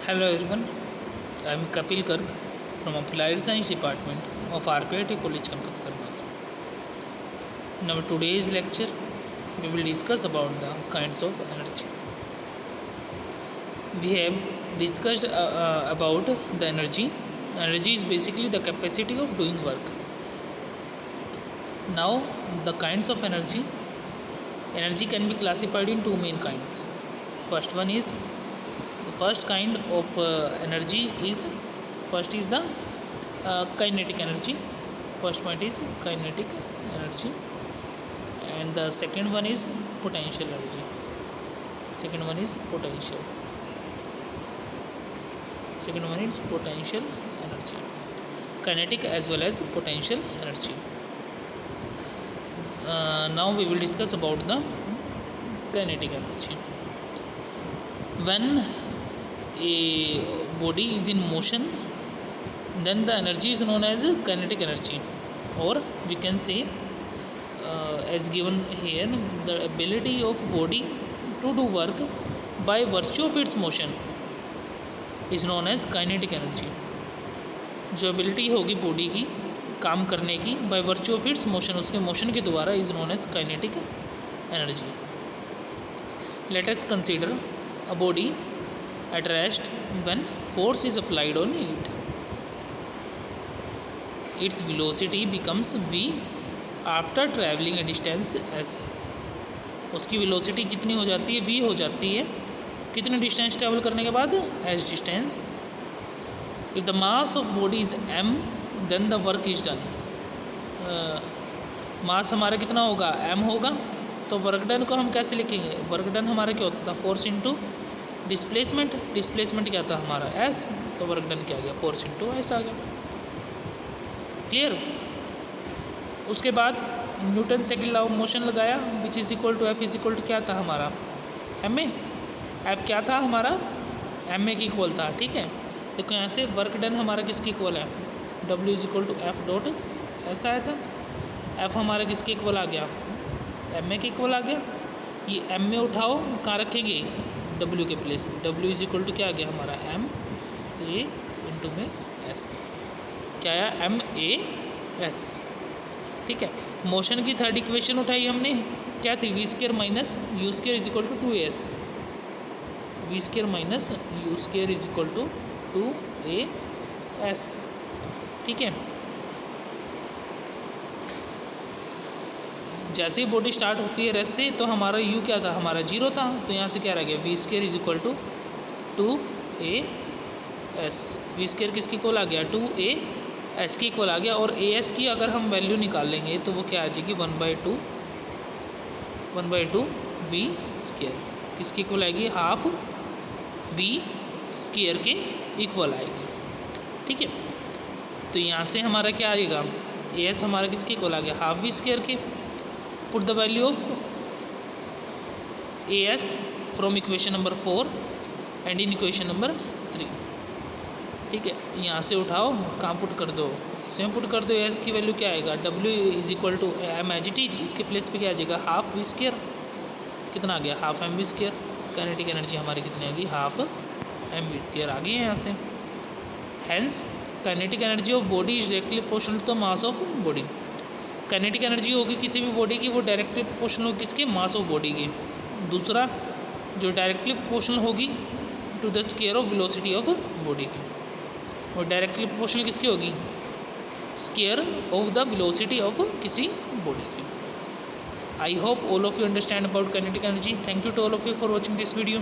Hello everyone, I am Kapil Garg from Applied Science Department of RPIT College Campus Karnataka. In our today's lecture, we will discuss about the kinds of energy. We have discussed about the energy. Energy is basically the capacity of doing work. Now, the kinds of energy. Energy can be classified in two main kinds. First one is the first kind of energy is the kinetic energy. First point is kinetic energy, and the second one is potential energy. Second one is potential energy. Kinetic as well as potential energy. Now we will discuss about the kinetic energy. When a body is in motion, then the energy is known as kinetic energy, or we can say as given here, the ability of body to do work by virtue of its motion is known as kinetic energy. जो ability होगी body की काम करने की by virtue of its motion, उसके motion के द्वारा is known as kinetic energy. Let us consider a body at rest when force is applied on it. Its velocity becomes v after travelling a distance s. उसकी velocity कितनी हो जाती है? v हो जाती है. कितने डिस्टेंस ट्रैवल करने के बाद? s distance. If the mass of body is m then the work is done. Mass हमारा कितना होगा? m होगा. तो वर्क डन को हम कैसे लिखेंगे? वर्क डन हमारा क्या होता था? Force into displacement. डिस्प्लेसमेंट क्या था हमारा? s. तो वर्क डन क्या आ गया? फोर्स इंटू s आ गया. क्लियर. उसके बाद Newton second law of motion लगाया, which is equal to F is equal to क्या था हमारा? एम ए. एफ क्या था हमारा? एम ए की इक्वल था. ठीक है. देखो यहाँ से वर्क डन हमारा किसकी इक्वल है? W is equal to F dot ऐसा आया था. एफ हमारा किसके इक्वल आ गया? एम ए के इक्वल आ गया. ये एम ए उठाओ, कहाँ रखेंगे? डब्ल्यू के प्लेस में. डब्ल्यू इज इक्वल टू क्या आ गया हमारा? एम ए इंटू में एस. क्या आया? M A S. ठीक है. मोशन की थर्ड इक्वेशन उठाई हमने, क्या थी? V square minus U square is equal to 2as. V square minus U square is equal to 2as. ठीक है. जैसे ही बॉडी स्टार्ट होती है रेस्ट से, तो हमारा u क्या था? हमारा 0 था. तो यहाँ से क्या रह गया? V square is equal to 2as. V square किसकी इक्वल आ गया? 2as की इक्वल आ गया. और as की अगर हम वैल्यू निकाल लेंगे तो वो क्या आ जाएगी? 1/2 वी स्केयर. किसकी इक्वल आएगी? हाफ वी स्केयर के इक्वल आएगी. ठीक है. तो यहाँ से हमारा क्या आएगा? as हमारा किसके इक्वल आ गया? हाफ वी स्केयर के. Put the value of as from equation number 4 and in equation number 3. ठीक है. यहाँ से उठाओ, कहाँ पुट कर दो? इसमें पुट कर दो. as की वैल्यू क्या आएगा? w is equal to M as it is. इसके प्लेस पे क्या आ जाएगा? Half V square. कितना आ गया? Half M V square. Kinetic energy हमारी कितनी आ गई? हाफ एम वी स्केयर आ गई है यहाँ से. Hence kinetic energy of body is directly proportional to the mass of body. Kinetic energy होगी किसी भी बॉडी की, वो डायरेक्टली प्रोपोर्शनल होगी किसके? मास ऑफ बॉडी की. दूसरा जो डायरेक्टली प्रोपोर्शनल होगी to the square of velocity of body की. और डायरेक्टली प्रोपोर्शनल किसकी होगी? Square of the velocity of किसी बॉडी की. I hope all of you understand about kinetic energy. Thank you to all of you for watching this video.